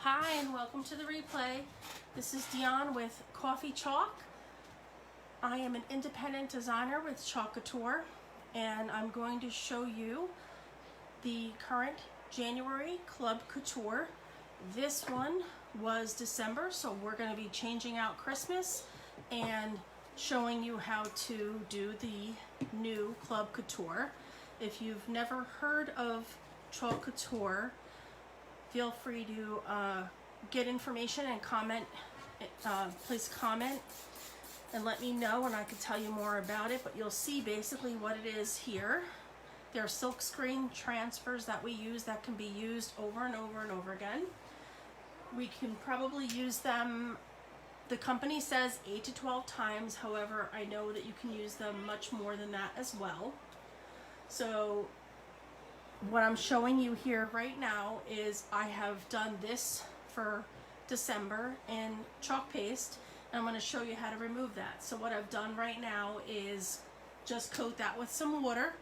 Hi and welcome to the replay. This is Dion with Coffee Chalk. I am an independent designer with Chalk Couture and I'm going to show you the current January Club Couture. This one was December, so we're going to be changing out Christmas and showing you how to do the new Club Couture. If you've never heard of Chalk Couture, feel free to get information and comment. Please comment and let me know and I can tell you more about it, but you'll see basically what it is here. There are silk screen transfers that we use that can be used over and over and over again. We can probably use them, the company says 8 to 12 times, however I know that you can use them much more than that as well. So what I'm showing you here right now is I have done this for December in chalk paste, and I'm going to show you how to remove that. So what I've done right now is just coat that with some water,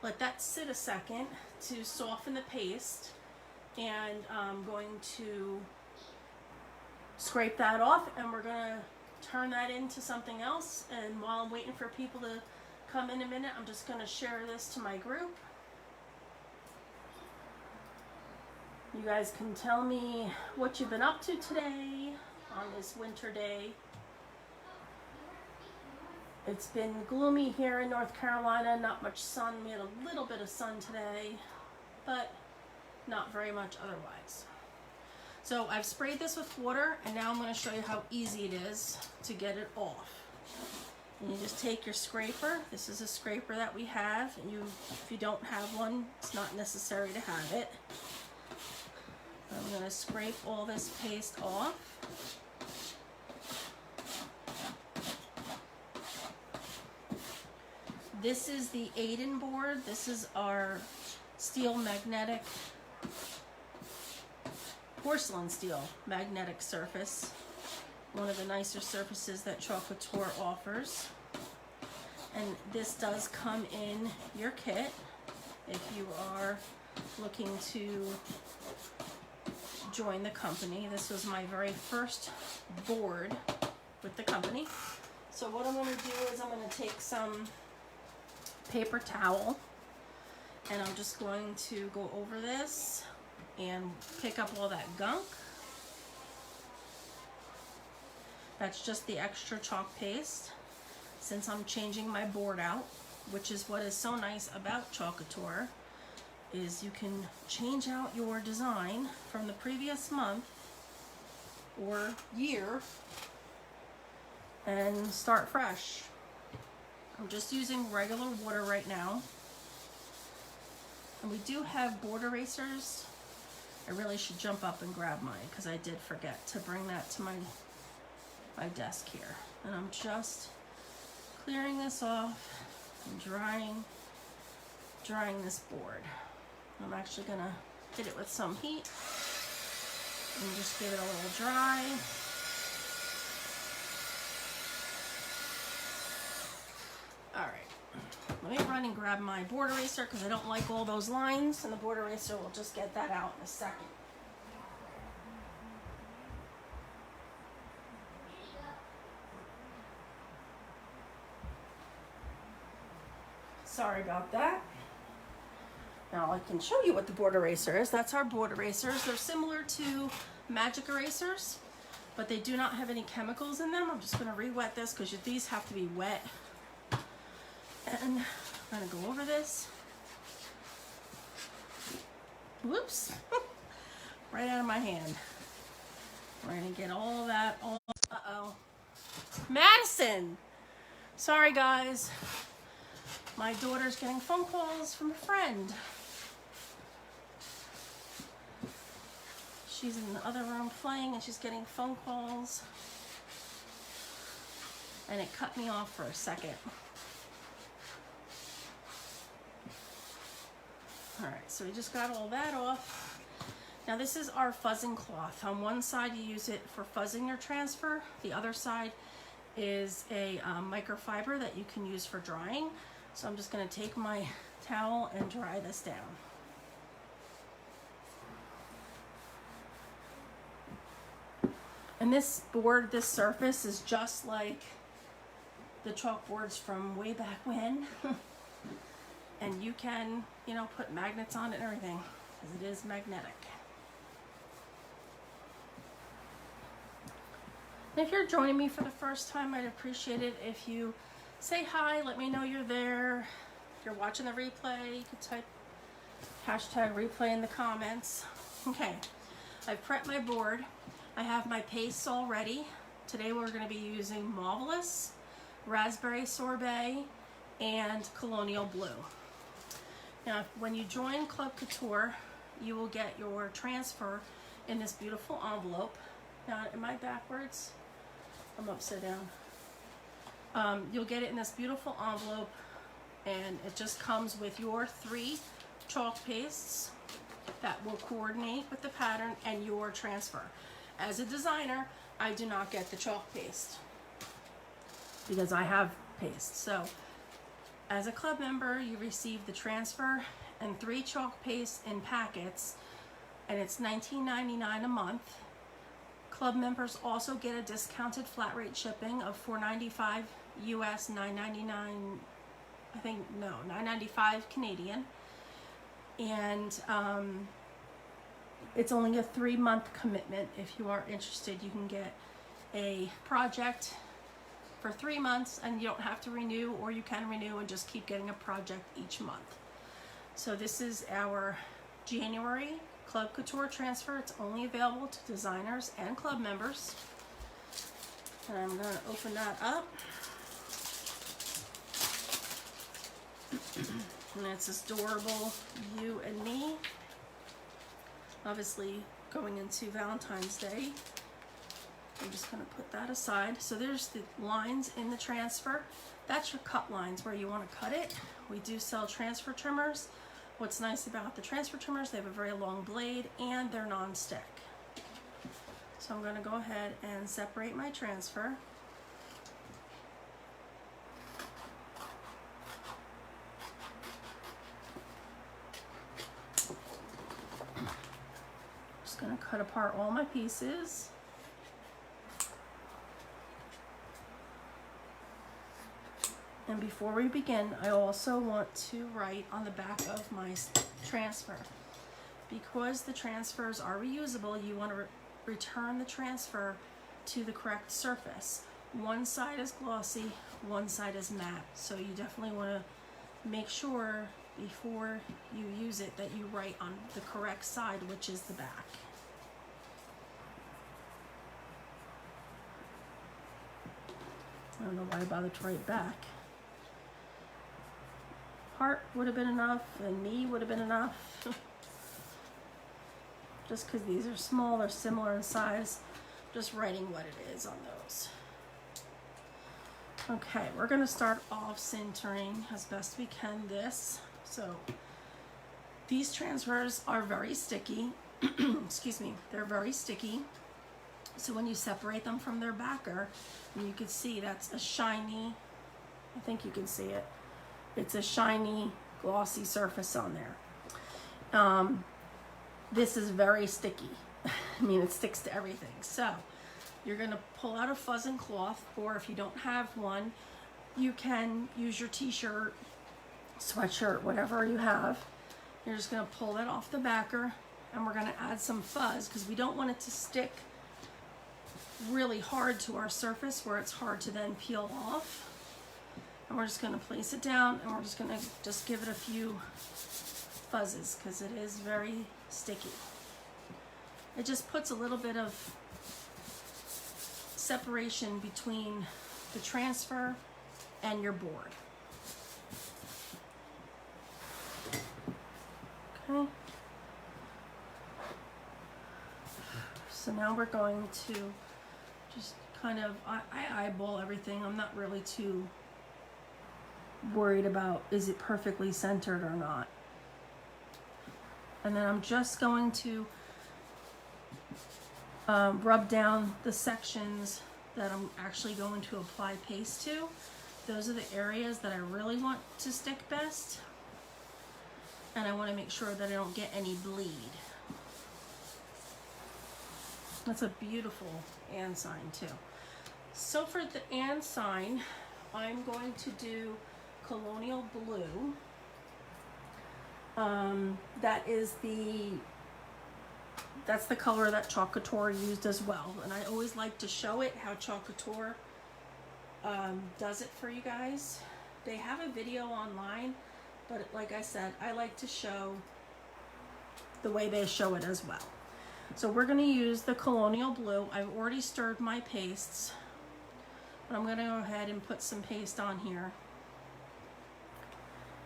let that sit a second to soften the paste, and I'm going to scrape that off and we're going to turn that into something else. And while I'm waiting for people to come in a minute, I'm just going to share this to my group. You guys can tell me what you've been up to today on this winter day. It's been gloomy here in North Carolina, not much sun. We had a little bit of sun today, but not very much otherwise. So I've sprayed this with water, and now I'm going to show you how easy it is to get it off. And you just take your scraper. This is a scraper that we have. And if you don't have one, it's not necessary to have it. I'm going to scrape all this paste off. This is the Aiden board. This is our steel magnetic, porcelain steel magnetic surface. One of the nicer surfaces that Chalk Couture offers. And this does come in your kit if you are looking to join the company. This was my very first board with the company. So what I'm going to do is I'm going to take some paper towel and I'm just going to go over this and pick up all that gunk. That's just the extra chalk paste since I'm changing my board out, which is what is so nice about Chalk Couture, is you can change out your design from the previous month or year and start fresh. I'm just using regular water right now. And we do have board erasers. I really should jump up and grab mine because I did forget to bring that to my desk here. And I'm just clearing this off and drying this board. I'm actually going to hit it with some heat and just give it a little dry. Alright, let me run and grab my board eraser because I don't like all those lines, and the board eraser will just get that out in a second. Sorry about that. Now I can show you what the board eraser is. That's our board erasers. They're similar to magic erasers, but they do not have any chemicals in them. I'm just going to re-wet this because these have to be wet. And I'm going to go over this. Whoops. Right out of my hand. We're going to get all that. Uh-oh. Madison! Sorry, guys. My daughter's getting phone calls from a friend. She's in the other room playing and she's getting phone calls. And it cut me off for a second. Alright, so we just got all that off. Now this is our fuzzing cloth. On one side you use it for fuzzing your transfer. The other side is a microfiber that you can use for drying. So I'm just going to take my towel and dry this down. And this board, this surface is just like the chalkboards from way back when. And you can, you know, put magnets on it and everything, because it is magnetic. And if you're joining me for the first time, I'd appreciate it if you say hi, let me know you're there. If you're watching the replay, you can type hashtag replay in the comments. Okay, I've prepped my board. I have my pastes all ready. Today we're going to be using Marvelous, Raspberry Sorbet, and Colonial Blue. Now, when you join Chalk Couture, you will get your transfer in this beautiful envelope. Now, am I backwards? I'm upside down. You'll get it in this beautiful envelope, and it just comes with your 3 chalk pastes that will coordinate with the pattern and your transfer. As a designer, I do not get the chalk paste because I have paste. So as a club member, you receive the transfer and 3 chalk pastes in packets, and it's $19.99 a month. Club members also get a discounted flat rate shipping of $4.95 US, $9.99, I think, no, $9.95 Canadian. And it's only a 3-month commitment. If you are interested, you can get a project for 3 months, and you don't have to renew, or you can renew and just keep getting a project each month. So this is our January Chalk Couture transfer. It's only available to designers and club members. And I'm going to open that up. And it's this adorable you and me. Obviously going into Valentine's Day. I'm just going to put that aside. So there's the lines in the transfer. That's your cut lines where you want to cut it. We do sell transfer trimmers. What's nice about the transfer trimmers, they have a very long blade and they're non-stick. So I'm going to go ahead and separate my transfer. Just going to cut apart all my pieces. And before we begin, I also want to write on the back of my transfer. Because the transfers are reusable, you want to return the transfer to the correct surface. One side is glossy, one side is matte. So you definitely want to make sure before you use it that you write on the correct side, which is the back. I don't know why I bothered to write back. Heart would have been enough, and me would have been enough. Just because these are small, they're similar in size. Just writing what it is on those. Okay, we're going to start off centering as best we can this. So these transfers are very sticky. Excuse me, they're very sticky. So when you separate them from their backer, you can see that's a shiny, I think you can see it. It's a shiny, glossy surface on there. This is very sticky. I mean, it sticks to everything. So you're going to pull out a fuzzing cloth, or if you don't have one, you can use your t-shirt, sweatshirt, whatever you have. You're just going to pull that off the backer, and we're going to add some fuzz because we don't want it to stick really hard to our surface where it's hard to then peel off. And we're just going to place it down, and we're just going to give it a few fuzzes because it is very sticky. It just puts a little bit of separation between the transfer and your board. Okay. So now we're going to just kind of, I eyeball everything. I'm not really too worried about is it perfectly centered or not. And then I'm just going to rub down the sections that I'm actually going to apply paste to. Those are the areas that I really want to stick best. And I want to make sure that I don't get any bleed. That's a beautiful and sign too. So for the and sign, I'm going to do Colonial Blue. That's the color that Chalk Couture used as well. And I always like to show it how Chalk Couture does it for you guys. They have a video online, but like I said, I like to show the way they show it as well. So we're going to use the Colonial Blue. I've already stirred my pastes, but I'm going to go ahead and put some paste on here.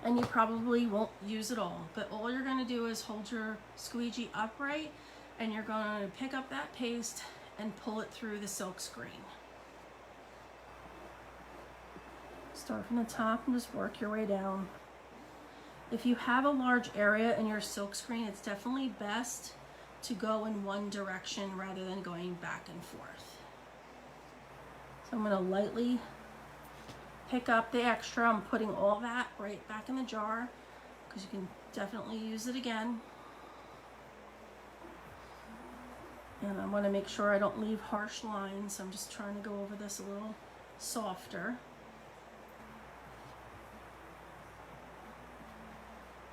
And you probably won't use it all, but all you're going to do is hold your squeegee upright, and you're going to pick up that paste and pull it through the silk screen. Start from the top and just work your way down. If you have a large area in your silk screen, it's definitely best to go in one direction rather than going back and forth. So I'm going to lightly pick up the extra. I'm putting all that right back in the jar because you can definitely use it again. And I want to make sure I don't leave harsh lines. I'm just trying to go over this a little softer.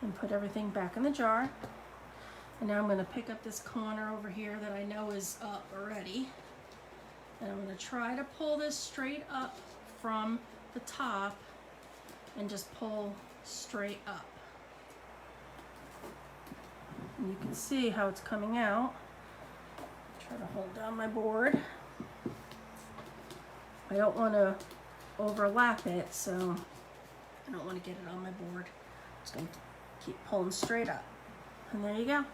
And put everything back in the jar. And now I'm going to pick up this corner over here that I know is up already. And I'm going to try to pull this straight up from the top and just pull straight up. And you can see how it's coming out. Try to hold down my board. I don't want to overlap it, so I don't want to get it on my board. I'm just going to keep pulling straight up. And there you go.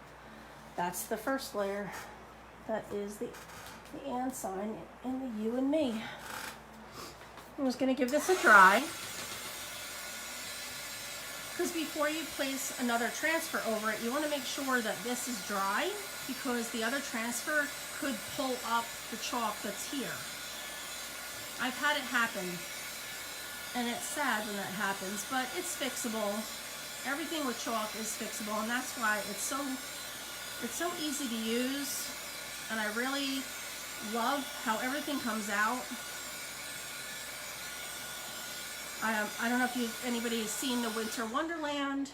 That's the first layer. That is the and sign and the you and me. I'm just going to give this a dry. Because before you place another transfer over it, you want to make sure that this is dry, because the other transfer could pull up the chalk that's here. I've had it happen, and it's sad when that happens, but it's fixable. Everything with chalk is fixable, and that's why it's so easy to use, and I really love how everything comes out. I don't know if anybody has seen the Winter Wonderland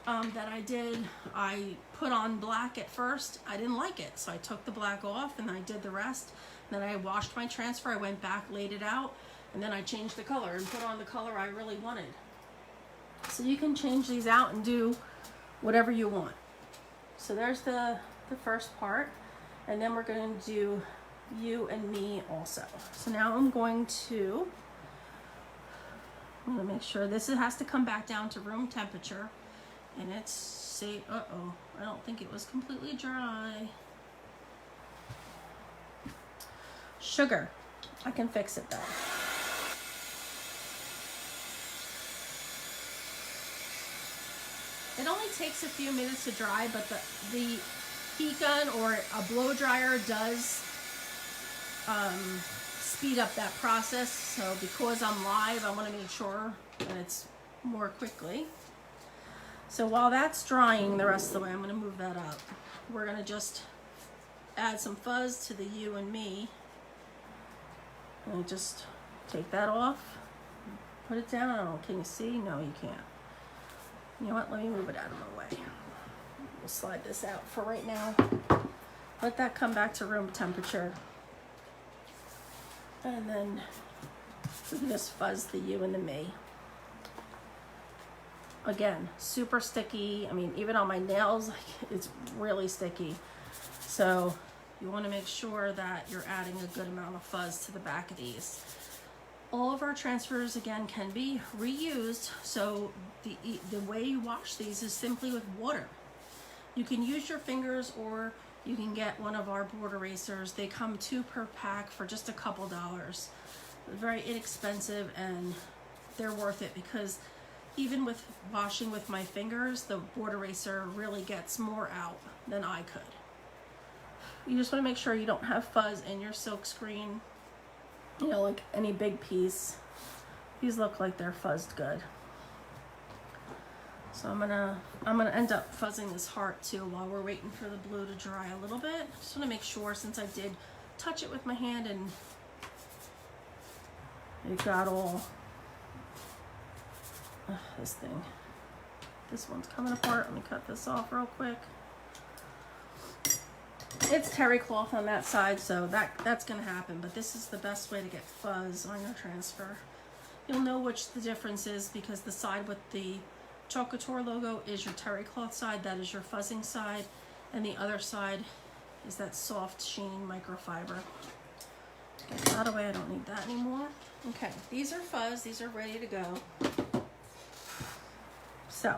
that I did. I put on black at first. I didn't like it, so I took the black off and I did the rest. And then I washed my transfer. I went back, laid it out, and then I changed the color and put on the color I really wanted. So you can change these out and do whatever you want. So there's the first part, and then we're going to do you and me also. So now I'm going to make sure this has to come back down to room temperature, and it's safe. Uh-oh, I don't think it was completely dry. Sugar, I can fix it though. It only takes a few minutes to dry, but the heat gun or a blow dryer does speed up that process. So because I'm live, I want to make sure that it's more quickly. So while that's drying the rest of the way, I'm going to move that up. We're going to just add some fuzz to the you and me. And just take that off, put it down. Oh, can you see? No, you can't. You know what? Let me move it out of my way. We'll slide this out for right now. Let that come back to room temperature. And then we can just fuzz the you and the me. Again, super sticky. I mean, even on my nails, it's really sticky. So you want to make sure that you're adding a good amount of fuzz to the back of these. All of our transfers, again, can be reused. So the way you wash these is simply with water. You can use your fingers, or you can get one of our board erasers. They come 2 per pack for just a couple dollars. They're very inexpensive, and they're worth it, because even with washing with my fingers, the board eraser really gets more out than I could. You just want to make sure you don't have fuzz in your silk screen. You know, like any big piece. These look like they're fuzzed good. So I'm gonna end up fuzzing this heart too while we're waiting for the blue to dry a little bit. Just want to make sure, since I did touch it with my hand and it got all this thing. This one's coming apart. Let me cut this off real quick. It's terry cloth on that side, so that's gonna happen, but this is the best way to get fuzz on your transfer. You'll know which the difference is because the side with the Chalk Couture logo is your terry cloth side, that is your fuzzing side, and the other side is that soft sheen microfiber. Get that out of the way, I don't need that anymore. Okay, these are fuzz, these are ready to go. So,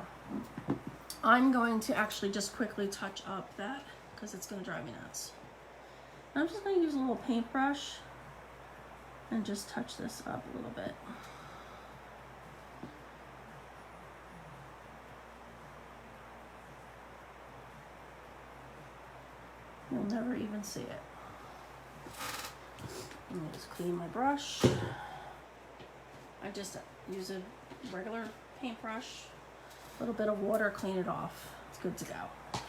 I'm going to actually just quickly touch up that because it's going to drive me nuts. I'm just going to use a little paintbrush and just touch this up a little bit. You'll never even see it. Let me just clean my brush. I just use a regular paintbrush, a little bit of water, clean it off. It's good to go. Okay,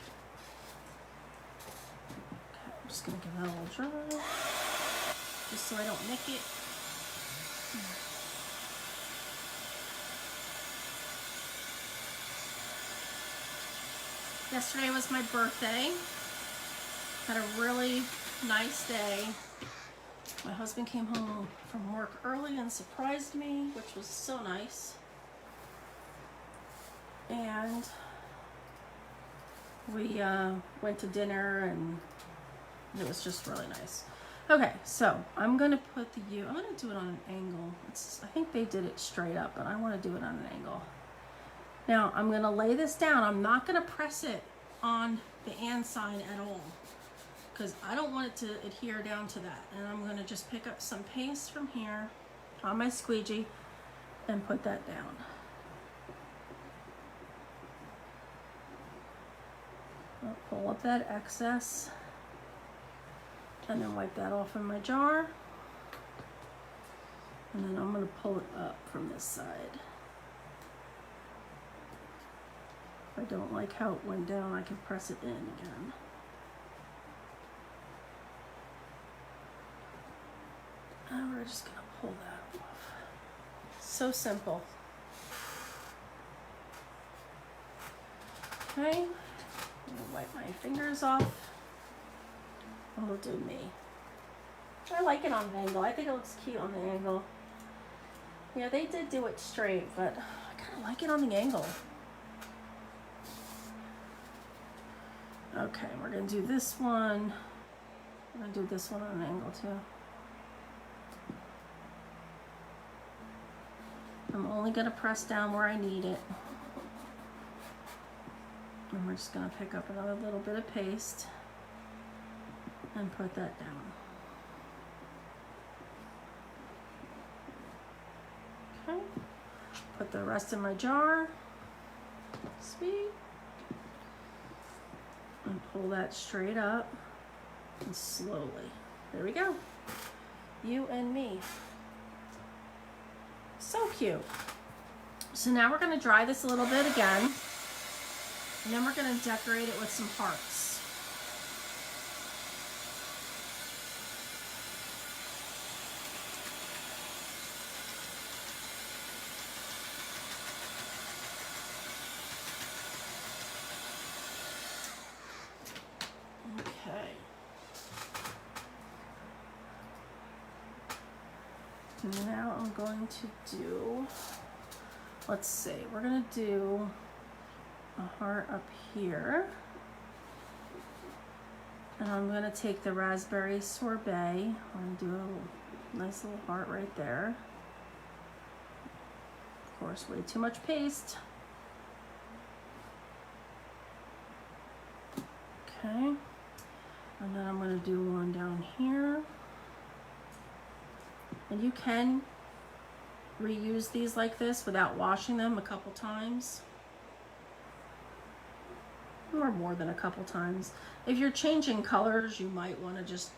I'm just gonna give that a little dry, just so I don't nick it. Yesterday was my birthday. Had a really nice day. My husband came home from work early and surprised me, which was so nice. And we went to dinner and it was just really nice. Okay, so I'm gonna put I'm gonna do it on an angle. I think they did it straight up, but I wanna do it on an angle. Now I'm gonna lay this down. I'm not gonna press it on the and sign at all, because I don't want it to adhere down to that. And I'm gonna just pick up some paste from here on my squeegee and put that down. I'll pull up that excess and then wipe that off in my jar. And then I'm gonna pull it up from this side. If I don't like how it went down, I can press it in again. And we're just gonna pull that off. So simple. Okay, I'm gonna wipe my fingers off. And we'll do me. I like it on an angle. I think it looks cute on the angle. Yeah, they did do it straight, but I kind of like it on the angle. Okay, we're gonna do this one. We're gonna do this one on an angle too. I'm only gonna press down where I need it. And we're just gonna pick up another little bit of paste and put that down. Okay, put the rest in my jar. Sweet. And pull that straight up and slowly. There we go. You and me. So cute. So now we're gonna dry this a little bit again. And then we're gonna decorate it with some hearts. Now I'm going to do, let's see, we're going to do a heart up here. And I'm going to take the raspberry sorbet. I'm going to do a nice little heart right there. Of course, way too much paste. Okay. And then I'm going to do one down here. And you can reuse these like this without washing them a couple times. Or more than a couple times. If you're changing colors, you might want to just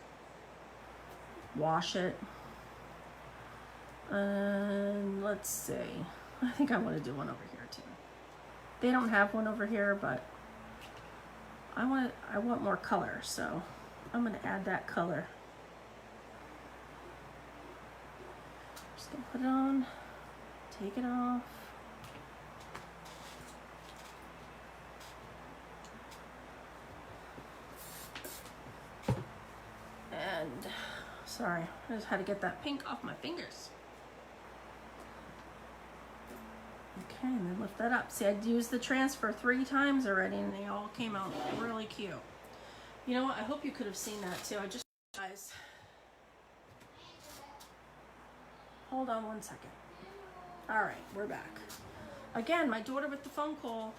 wash it. And let's see. I think I want to do one over here too. They don't have one over here, but I want more color, so I'm gonna add that color. Just gonna put it on, take it off. And sorry, I just had to get that pink off my fingers. Okay, and then lift that up. See, I'd used the transfer 3 times already and they all came out really cute. You know what? I hope you could have seen that too. I just realized. Hold on one second. All right, we're back. Again, my daughter with the phone call.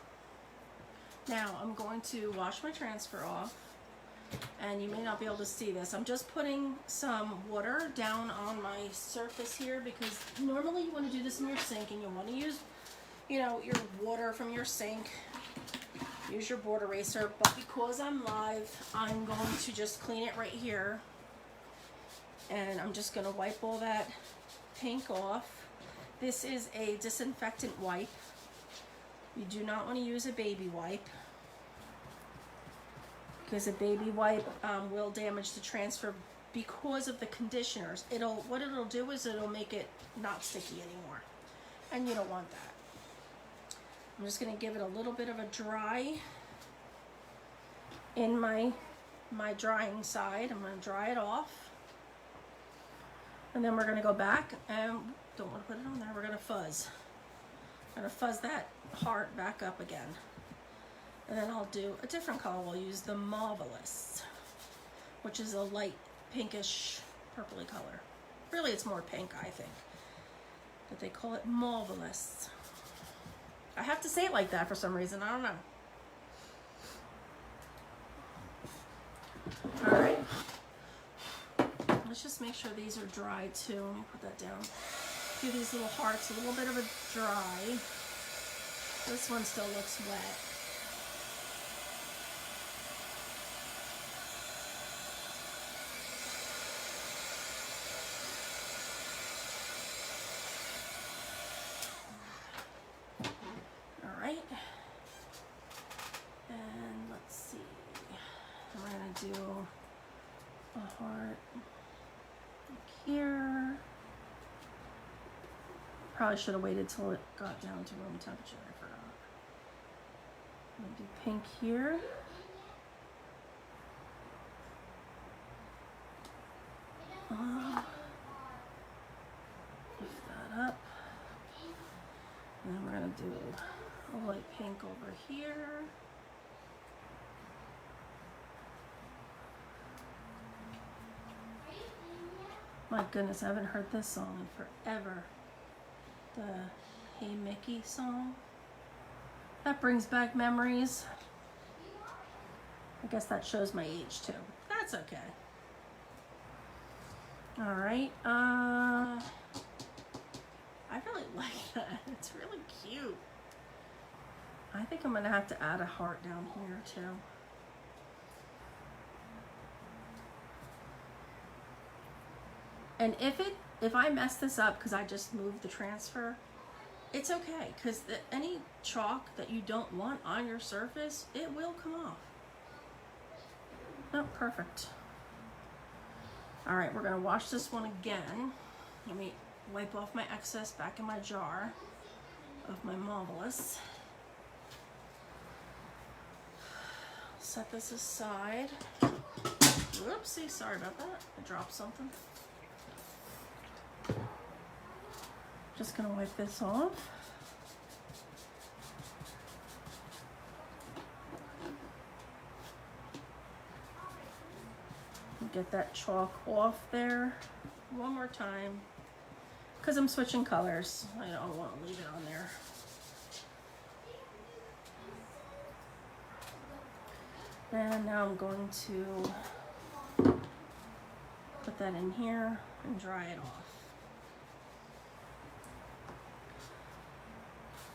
Now I'm going to wash my transfer off. And you may not be able to see this. I'm just putting some water down on my surface here because normally you want to do this in your sink and you want to use, you know, your water from your sink. Use your board eraser, but because I'm live, I'm going to just clean it right here. And I'm just going to wipe all that pink off. This is a disinfectant wipe. You do not want to use a baby wipe, because a baby wipe will damage the transfer because of the conditioners. What it'll do is it'll make it not sticky anymore, and you don't want that. I'm just going to give it a little bit of a dry in my drying side. I'm going to dry it off, and then we're going to go back and don't want to put it on there. We're going to fuzz. I'm going to fuzz that heart back up again. And then I'll do a different color. We'll use the Marvelous, which is a light pinkish purpley color. Really, it's more pink, I think. But they call it Marvelous. I have to say it like that for some reason. I don't know. All right. Let's just make sure these are dry too. Let me put that down. Do these little hearts a little bit of a dry. This one still looks wet. And let's see, we're going to do a heart here. Probably should have waited till it got down to room temperature. I forgot. I'm going to do pink here. Lift that up. And then we're going to do a light pink over here. My goodness, I haven't heard this song in forever. The Hey Mickey song. That brings back memories. I guess that shows my age too. That's okay. All right. I really like that. It's really cute. I think I'm gonna have to add a heart down here too. And if I mess this up because I just moved the transfer, it's okay, because any chalk that you don't want on your surface, it will come off. Oh, perfect. All right, we're gonna wash this one again. Let me wipe off my excess back in my jar of my Marvelous. Set this aside. Whoopsie, sorry about that. I dropped something. Just gonna wipe this off. Get that chalk off there one more time, because I'm switching colors. I don't want to leave it on there. And now I'm going to put that in here and dry it off.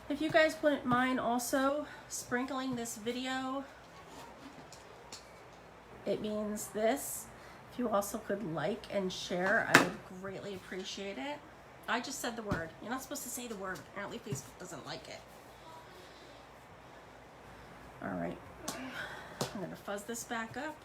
If you guys wouldn't mind also sprinkling this video, it means this. If you also could like and share, I would greatly appreciate it. I just said the word. You're not supposed to say the word. Apparently Facebook doesn't like it. All right, I'm gonna fuzz this back up.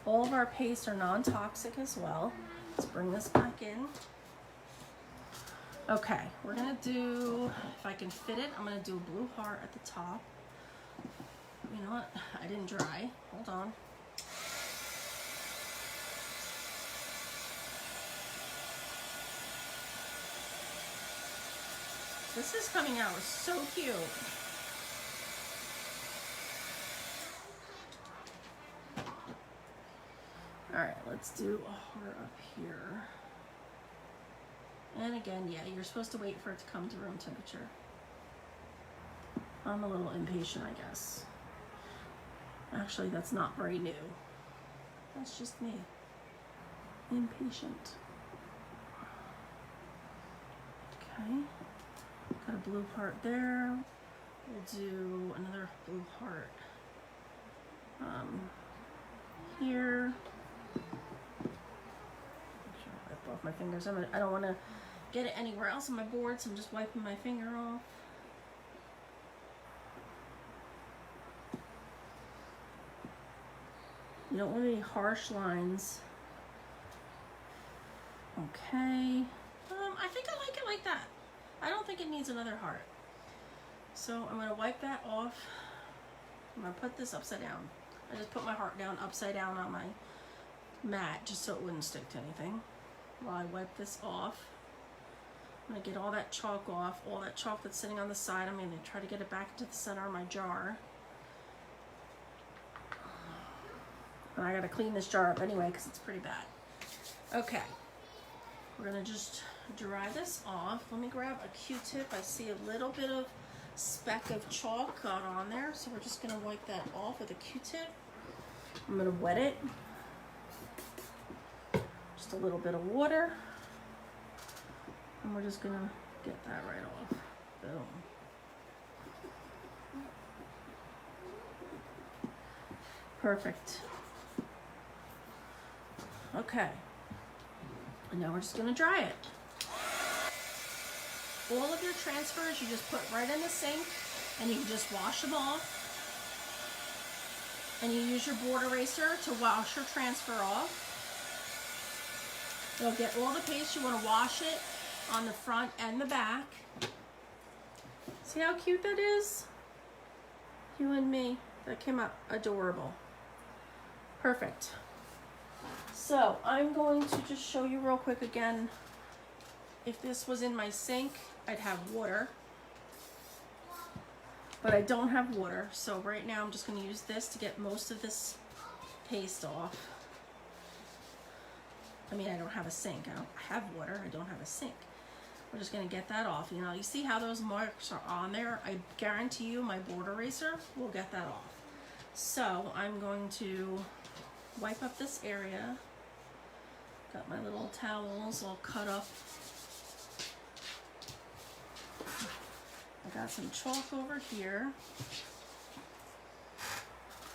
All of our pastes are non-toxic as well. Let's bring this back in. Okay, we're gonna do, if I can fit it, I'm gonna do a blue heart at the top. You know what? I didn't dry. Hold on. This is coming out so cute. All right, let's do a heart up here. And again, yeah, you're supposed to wait for it to come to room temperature. I'm a little impatient, I guess. Actually, that's not very new. That's just me. Impatient. Okay. Got a blue heart there. We'll do another blue heart here. Wipe off my fingers. I don't want to get it anywhere else on my board, so I'm just wiping my finger off. You don't want any harsh lines. Okay. I think I like it like that. I don't think it needs another heart. So I'm gonna wipe that off. I'm gonna put this upside down. I just put my heart down upside down on my mat just so it wouldn't stick to anything. While I wipe this off, I'm gonna get all that chalk off, all that chalk that's sitting on the side. I'm gonna try to get it back into the center of my jar. And I gotta clean this jar up anyway because it's pretty bad. Okay, we're gonna just dry this off. Let me grab a Q-tip. I see a little bit of speck of chalk got on there, so we're just gonna wipe that off with a Q-tip. I'm gonna wet it. Just a little bit of water. And we're just gonna get that right off. Boom. Perfect. Okay. And now we're just gonna dry it. All of your transfers you just put right in the sink and you can just wash them off. And you use your board eraser to wash your transfer off. You'll get all the paste. You want to wash it on the front and the back. See how cute that is? You and me. That came out adorable. Perfect. So I'm going to just show you real quick again. If this was in my sink, I'd have water. But I don't have water, so right now I'm just going to use this to get most of this paste off. I mean, I don't have a sink. I have water. I don't have a sink. We're just going to get that off. You know, you see how those marks are on there? I guarantee you my board eraser will get that off. So I'm going to wipe up this area. Got my little towels all cut up. I got some chalk over here.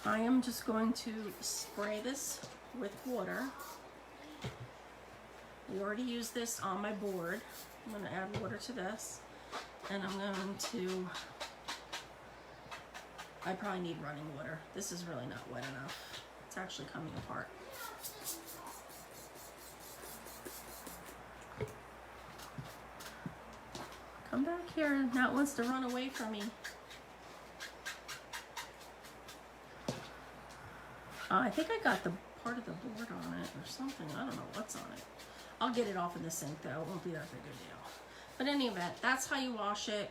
I am just going to spray this with water. We already used this on my board. I'm going to add water to this. And I'm going to, I probably need running water. This is really not wet enough. It's actually coming apart. Come back here. Now it wants to run away from me. I think I got the part of the board on it or something. I don't know what's on it. I'll get it off in the sink though. It won't be that big a deal. But in any event, that's how you wash it.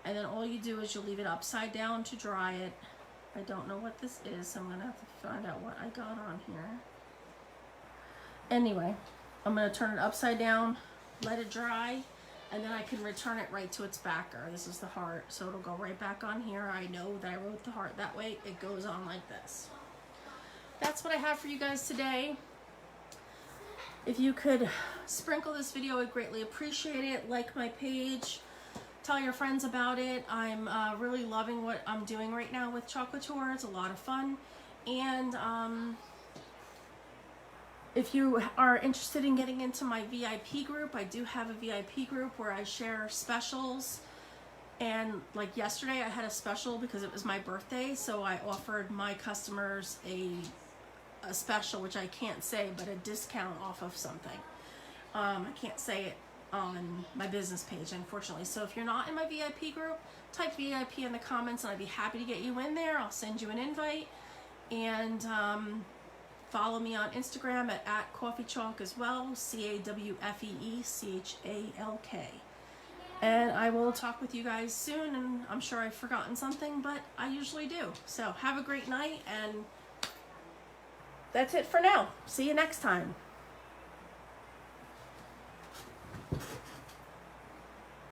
And then all you do is you leave it upside down to dry it. I don't know what this is, so I'm going to have to find out what I got on here. Anyway, I'm going to turn it upside down, let it dry, and then I can return it right to its backer. This is the heart, so it'll go right back on here. I know that I wrote the heart that way. It goes on like this. That's what I have for you guys today. If you could sprinkle this video, I'd greatly appreciate it. Like my page. Tell your friends about it. I'm really loving what I'm doing right now with Chalk Couture. It's a lot of fun. And If you are interested in getting into my VIP group, I do have a VIP group where I share specials. And like yesterday, I had a special because it was my birthday, so I offered my customers a special, which I can't say, but a discount off of something. I can't say it on my business page, unfortunately. So if you're not in my VIP group, type VIP in the comments, and I'd be happy to get you in there. I'll send you an invite, and follow me on Instagram at Coffee Chalk as well, CAWFEECHALK. And I will talk with you guys soon, and I'm sure I've forgotten something, but I usually do. So have a great night, and that's it for now. See you next time.